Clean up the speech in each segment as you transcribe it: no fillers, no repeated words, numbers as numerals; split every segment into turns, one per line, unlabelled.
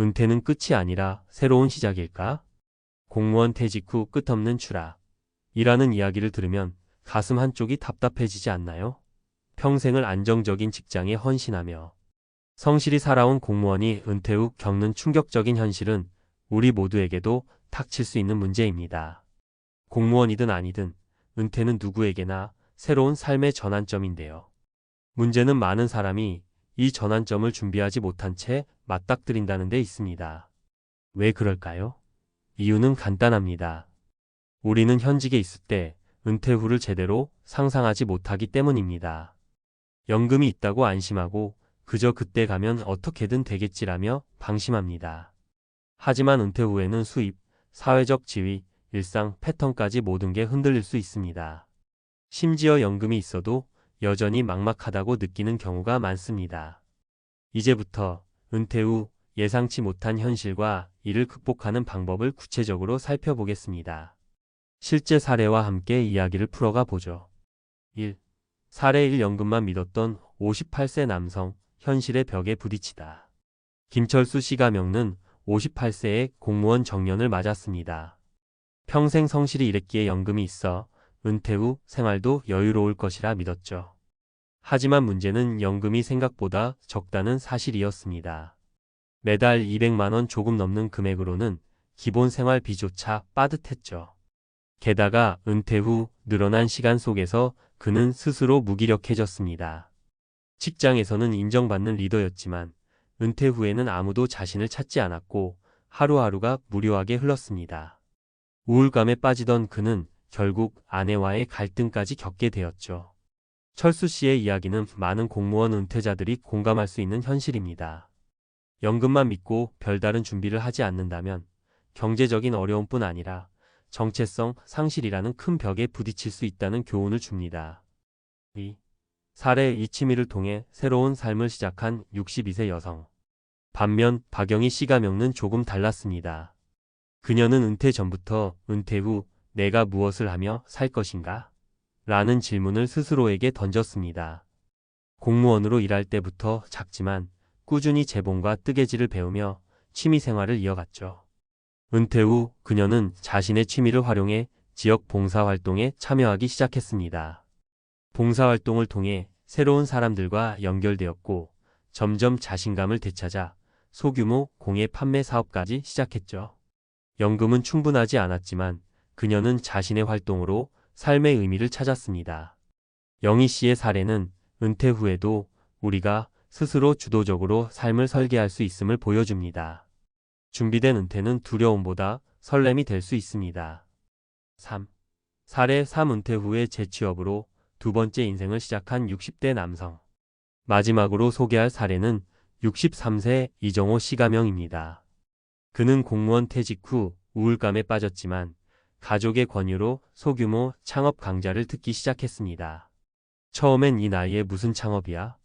은퇴는 끝이 아니라 새로운 시작일까? 공무원 퇴직 후 끝없는 추락이라는 이야기를 들으면 가슴 한쪽이 답답해지지 않나요? 평생을 안정적인 직장에 헌신하며 성실히 살아온 공무원이 은퇴 후 겪는 충격적인 현실은 우리 모두에게도 닥칠 수 있는 문제입니다. 공무원이든 아니든 은퇴는 누구에게나 새로운 삶의 전환점인데요. 문제는 많은 사람이 이 전환점을 준비하지 못한 채 맞닥뜨린다는 데 있습니다. 왜 그럴까요? 이유는 간단합니다. 우리는 현직에 있을 때 은퇴 후를 제대로 상상하지 못하기 때문입니다. 연금이 있다고 안심하고 그저 그때 가면 어떻게든 되겠지라며 방심합니다. 하지만 은퇴 후에는 수입, 사회적 지위, 일상 패턴까지 모든 게 흔들릴 수 있습니다. 심지어 연금이 있어도 여전히 막막하다고 느끼는 경우가 많습니다. 이제부터 은퇴 후 예상치 못한 현실과 이를 극복하는 방법을 구체적으로 살펴보겠습니다. 실제 사례와 함께 이야기를 풀어가 보죠. 1. 사례 1. 연금만 믿었던 58세 남성, 현실의 벽에 부딪히다. 김철수 씨가 겪는 58세의 공무원 정년을 맞았습니다. 평생 성실히 일했기에 연금이 있어 은퇴 후 생활도 여유로울 것이라 믿었죠. 하지만 문제는 연금이 생각보다 적다는 사실이었습니다. 매달 200만 원 조금 넘는 금액으로는 기본 생활비조차 빠듯했죠. 게다가 은퇴 후 늘어난 시간 속에서 그는 스스로 무기력해졌습니다. 직장에서는 인정받는 리더였지만 은퇴 후에는 아무도 자신을 찾지 않았고 하루하루가 무료하게 흘렀습니다. 우울감에 빠지던 그는 결국 아내와의 갈등까지 겪게 되었죠. 철수 씨의 이야기는 많은 공무원 은퇴자들이 공감할 수 있는 현실입니다. 연금만 믿고 별다른 준비를 하지 않는다면 경제적인 어려움뿐 아니라 정체성 상실이라는 큰 벽에 부딪힐 수 있다는 교훈을 줍니다. 2. 사례 이 취미를 통해 새로운 삶을 시작한 62세 여성. 반면 박영희 씨가 겪는 조금 달랐습니다. 그녀는 은퇴 전부터 은퇴 후 내가 무엇을 하며 살 것인가? 라는 질문을 스스로에게 던졌습니다. 공무원으로 일할 때부터 작지만 꾸준히 재봉과 뜨개질을 배우며 취미 생활을 이어갔죠. 은퇴 후 그녀는 자신의 취미를 활용해 지역 봉사활동에 참여하기 시작했습니다. 봉사활동을 통해 새로운 사람들과 연결되었고 점점 자신감을 되찾아 소규모 공예 판매 사업까지 시작했죠. 연금은 충분하지 않았지만 그녀는 자신의 활동으로 삶의 의미를 찾았습니다. 영희 씨의 사례는 은퇴 후에도 우리가 스스로 주도적으로 삶을 설계할 수 있음을 보여줍니다. 준비된 은퇴는 두려움보다 설렘이 될 수 있습니다. 3. 사례 3. 은퇴 후의 재취업으로 두 번째 인생을 시작한 60대 남성. 마지막으로 소개할 사례는 63세 이정호 씨가명입니다. 그는 공무원 퇴직 후 우울감에 빠졌지만 가족의 권유로 소규모 창업 강좌를 듣기 시작했습니다. 처음엔 이 나이에 무슨 창업이야?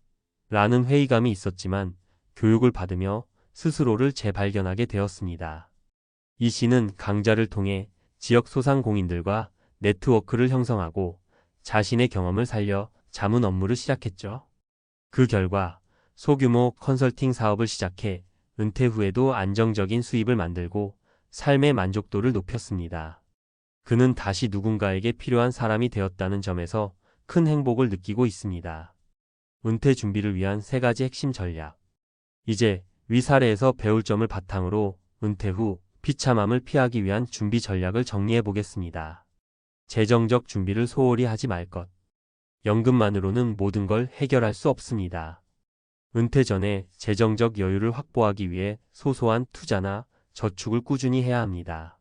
라는 회의감이 있었지만 교육을 받으며 스스로를 재발견하게 되었습니다. 이 씨는 강좌를 통해 지역 소상공인들과 네트워크를 형성하고 자신의 경험을 살려 자문 업무를 시작했죠. 그 결과 소규모 컨설팅 사업을 시작해 은퇴 후에도 안정적인 수입을 만들고 삶의 만족도를 높였습니다. 그는 다시 누군가에게 필요한 사람이 되었다는 점에서 큰 행복을 느끼고 있습니다. 은퇴 준비를 위한 3가지 핵심 전략. 이제 위 사례에서 배울 점을 바탕으로 은퇴 후 비참함을 피하기 위한 준비 전략을 정리해 보겠습니다. 재정적 준비를 소홀히 하지 말 것. 연금만으로는 모든 걸 해결할 수 없습니다. 은퇴 전에 재정적 여유를 확보하기 위해 소소한 투자나 저축을 꾸준히 해야 합니다.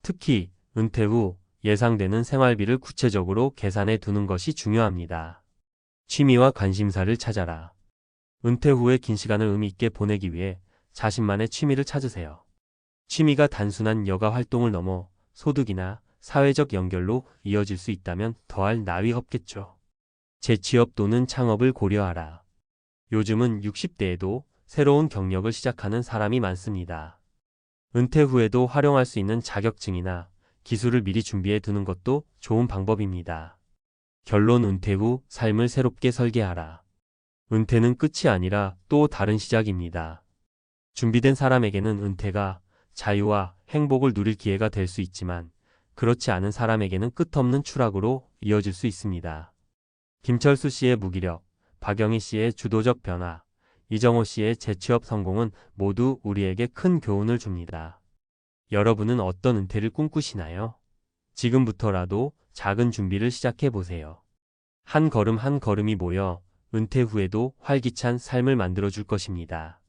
특히 은퇴 후 예상되는 생활비를 구체적으로 계산해 두는 것이 중요합니다. 취미와 관심사를 찾아라. 은퇴 후에 긴 시간을 의미 있게 보내기 위해 자신만의 취미를 찾으세요. 취미가 단순한 여가 활동을 넘어 소득이나 사회적 연결로 이어질 수 있다면 더할 나위 없겠죠. 재취업 또는 창업을 고려하라. 요즘은 60대에도 새로운 경력을 시작하는 사람이 많습니다. 은퇴 후에도 활용할 수 있는 자격증이나 기술을 미리 준비해 두는 것도 좋은 방법입니다. 결론 은퇴 후 삶을 새롭게 설계하라. 은퇴는 끝이 아니라 또 다른 시작입니다. 준비된 사람에게는 은퇴가 자유와 행복을 누릴 기회가 될 수 있지만 그렇지 않은 사람에게는 끝없는 추락으로 이어질 수 있습니다. 김철수 씨의 무기력, 박영희 씨의 주도적 변화, 이정호 씨의 재취업 성공은 모두 우리에게 큰 교훈을 줍니다. 여러분은 어떤 은퇴를 꿈꾸시나요? 지금부터라도 작은 준비를 시작해 보세요. 한 걸음 한 걸음이 모여 은퇴 후에도 활기찬 삶을 만들어줄 것입니다.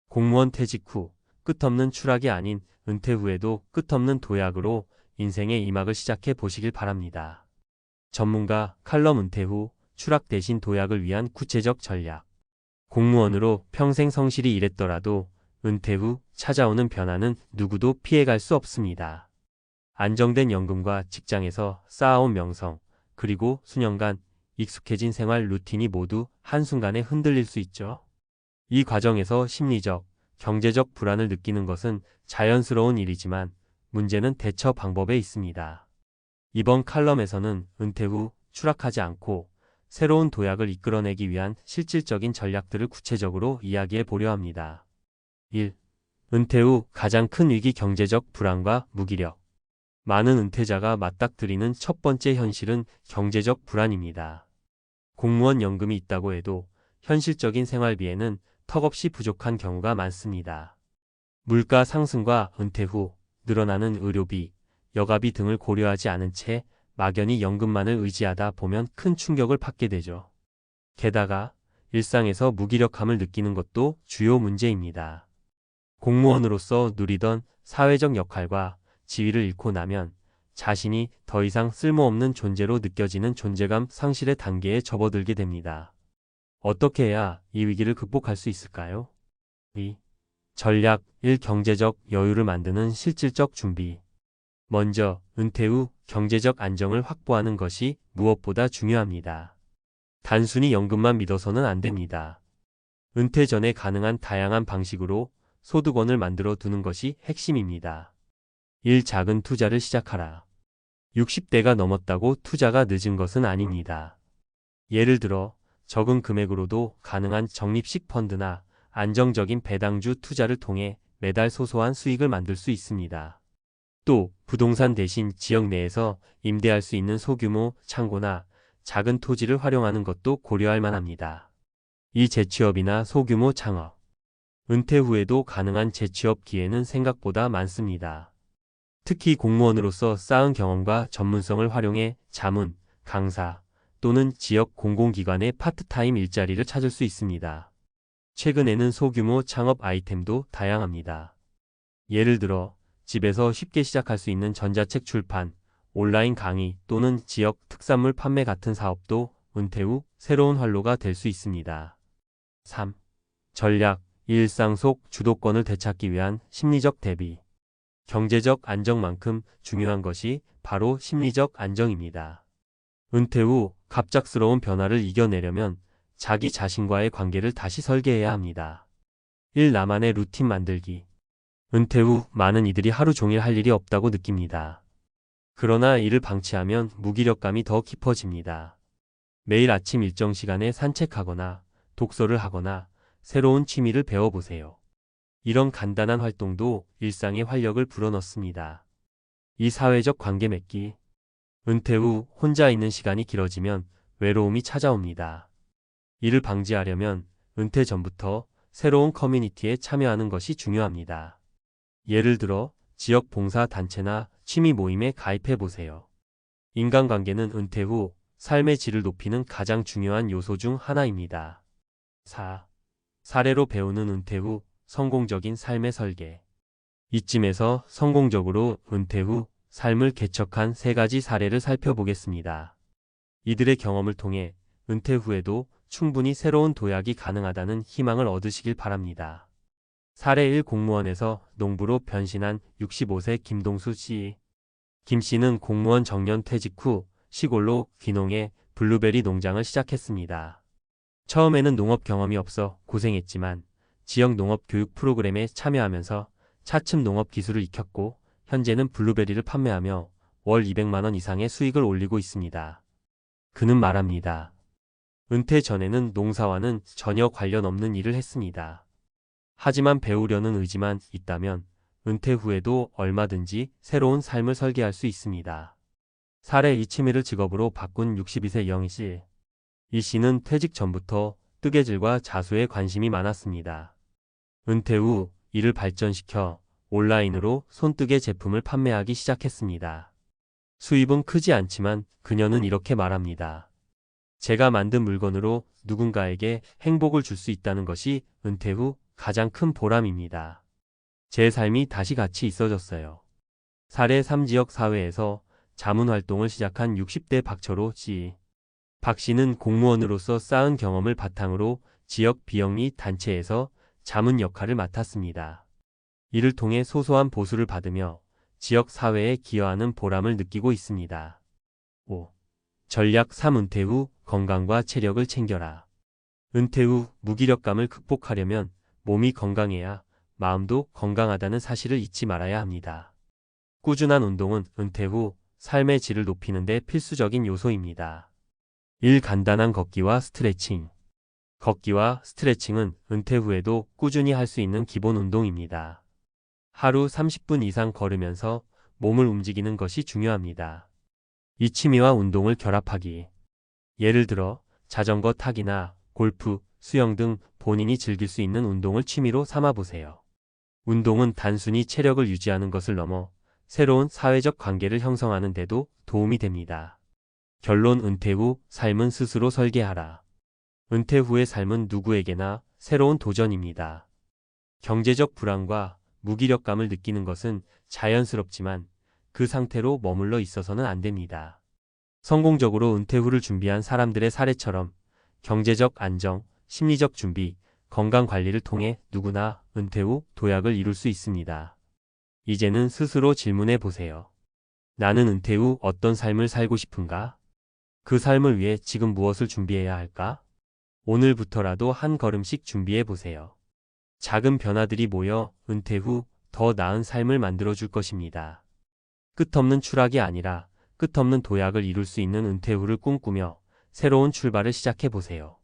공무원 퇴직 후 끝없는 추락이 아닌 은퇴 후에도 끝없는 도약으로 인생의 이막을 시작해 보시길 바랍니다. 전문가 칼럼 은퇴 후 추락 대신 도약을 위한 구체적 전략. 공무원으로 평생 성실히 일했더라도 은퇴 후 찾아오는 변화는 누구도 피해갈 수 없습니다. 안정된 연금과 직장에서 쌓아온 명성, 그리고 수년간 익숙해진 생활 루틴이 모두 한순간에 흔들릴 수 있죠. 이 과정에서 심리적, 경제적 불안을 느끼는 것은 자연스러운 일이지만 문제는 대처 방법에 있습니다. 이번 칼럼에서는 은퇴 후 추락하지 않고 새로운 도약을 이끌어내기 위한 실질적인 전략들을 구체적으로 이야기해 보려 합니다. 1. 은퇴 후 가장 큰 위기 경제적 불안과 무기력. 많은 은퇴자가 맞닥뜨리는 첫 번째 현실은 경제적 불안입니다. 공무원 연금이 있다고 해도 현실적인 생활비에는 턱없이 부족한 경우가 많습니다. 물가 상승과 은퇴 후 늘어나는 의료비, 여가비 등을 고려하지 않은 채 막연히 연금만을 의지하다 보면 큰 충격을 받게 되죠. 게다가 일상에서 무기력함을 느끼는 것도 주요 문제입니다. 공무원으로서 누리던 사회적 역할과 지위를 잃고 나면 자신이 더 이상 쓸모없는 존재로 느껴지는 존재감 상실의 단계에 접어들게 됩니다. 어떻게 해야 이 위기를 극복할 수 있을까요? 2. 전략 1. 경제적 여유를 만드는 실질적 준비. 먼저 은퇴 후 경제적 안정을 확보하는 것이 무엇보다 중요합니다. 단순히 연금만 믿어서는 안 됩니다. 은퇴 전에 가능한 다양한 방식으로 소득원을 만들어 두는 것이 핵심입니다. 1. 작은 투자를 시작하라. 60대가 넘었다고 투자가 늦은 것은 아닙니다. 예를 들어 적은 금액으로도 가능한 적립식 펀드나 안정적인 배당주 투자를 통해 매달 소소한 수익을 만들 수 있습니다. 또 부동산 대신 지역 내에서 임대할 수 있는 소규모 창고나 작은 토지를 활용하는 것도 고려할 만합니다. 이 재취업이나 소규모 창업. 은퇴 후에도 가능한 재취업 기회는 생각보다 많습니다. 특히 공무원으로서 쌓은 경험과 전문성을 활용해 자문, 강사 또는 지역 공공기관의 파트타임 일자리를 찾을 수 있습니다. 최근에는 소규모 창업 아이템도 다양합니다. 예를 들어 집에서 쉽게 시작할 수 있는 전자책 출판, 온라인 강의 또는 지역 특산물 판매 같은 사업도 은퇴 후 새로운 활로가 될 수 있습니다. 3. 전략, 일상 속 주도권을 되찾기 위한 심리적 대비. 경제적 안정만큼 중요한 것이 바로 심리적 안정입니다. 은퇴 후 갑작스러운 변화를 이겨내려면 자기 자신과의 관계를 다시 설계해야 합니다. 1. 나만의 루틴 만들기. 은퇴 후 많은 이들이 하루 종일 할 일이 없다고 느낍니다. 그러나 이를 방치하면 무기력감이 더 깊어집니다. 매일 아침 일정 시간에 산책하거나 독서를 하거나 새로운 취미를 배워보세요. 이런 간단한 활동도 일상에 활력을 불어넣습니다. 이 사회적 관계 맺기. 은퇴 후 혼자 있는 시간이 길어지면 외로움이 찾아옵니다. 이를 방지하려면 은퇴 전부터 새로운 커뮤니티에 참여하는 것이 중요합니다. 예를 들어 지역 봉사 단체나 취미 모임에 가입해 보세요. 인간관계는 은퇴 후 삶의 질을 높이는 가장 중요한 요소 중 하나입니다. 4. 사례로 배우는 은퇴 후 성공적인 삶의 설계. 이쯤에서 성공적으로 은퇴 후 삶을 개척한 3가지 사례를 살펴보겠습니다. 이들의 경험을 통해 은퇴 후에도 충분히 새로운 도약이 가능하다는 희망을 얻으시길 바랍니다. 사례 1. 공무원에서 농부로 변신한 65세 김동수 씨. 김 씨는 공무원 정년 퇴직 후 시골로 귀농해 블루베리 농장을 시작했습니다. 처음에는 농업 경험이 없어 고생했지만 지역 농업 교육 프로그램에 참여하면서 차츰 농업 기술을 익혔고 현재는 블루베리를 판매하며 월 200만 원 이상의 수익을 올리고 있습니다. 그는 말합니다. 은퇴 전에는 농사와는 전혀 관련 없는 일을 했습니다. 하지만 배우려는 의지만 있다면 은퇴 후에도 얼마든지 새로운 삶을 설계할 수 있습니다. 사례 이 취미를 직업으로 바꾼 62세 영희 씨. 이 씨는 퇴직 전부터 뜨개질과 자수에 관심이 많았습니다. 은퇴 후 이를 발전시켜 온라인으로 손뜨개 제품을 판매하기 시작했습니다. 수입은 크지 않지만 그녀는 이렇게 말합니다. 제가 만든 물건으로 누군가에게 행복을 줄 수 있다는 것이 은퇴 후 가장 큰 보람입니다. 제 삶이 다시 가치 있어졌어요. 사례 3지역 사회에서 자문활동을 시작한 60대 박철호 씨. 박 씨는 공무원으로서 쌓은 경험을 바탕으로 지역 비영리 단체에서 자문 역할을 맡았습니다. 이를 통해 소소한 보수를 받으며 지역 사회에 기여하는 보람을 느끼고 있습니다. 5. 전략 3. 은퇴 후 건강과 체력을 챙겨라. 은퇴 후 무기력감을 극복하려면 몸이 건강해야 마음도 건강하다는 사실을 잊지 말아야 합니다. 꾸준한 운동은 은퇴 후 삶의 질을 높이는 데 필수적인 요소입니다. 1. 간단한 걷기와 스트레칭. 걷기와 스트레칭은 은퇴 후에도 꾸준히 할 수 있는 기본 운동입니다. 하루 30분 이상 걸으면서 몸을 움직이는 것이 중요합니다. 이 취미와 운동을 결합하기. 예를 들어 자전거 타기나 골프, 수영 등 본인이 즐길 수 있는 운동을 취미로 삼아보세요. 운동은 단순히 체력을 유지하는 것을 넘어 새로운 사회적 관계를 형성하는 데도 도움이 됩니다. 결론. 은퇴 후 삶은 스스로 설계하라. 은퇴 후의 삶은 누구에게나 새로운 도전입니다. 경제적 불안과 무기력감을 느끼는 것은 자연스럽지만 그 상태로 머물러 있어서는 안 됩니다. 성공적으로 은퇴 후를 준비한 사람들의 사례처럼 경제적 안정, 심리적 준비, 건강 관리를 통해 누구나 은퇴 후 도약을 이룰 수 있습니다. 이제는 스스로 질문해 보세요. 나는 은퇴 후 어떤 삶을 살고 싶은가? 그 삶을 위해 지금 무엇을 준비해야 할까? 오늘부터라도 한 걸음씩 준비해 보세요. 작은 변화들이 모여 은퇴 후 더 나은 삶을 만들어줄 것입니다. 끝없는 추락이 아니라 끝없는 도약을 이룰 수 있는 은퇴 후를 꿈꾸며 새로운 출발을 시작해 보세요.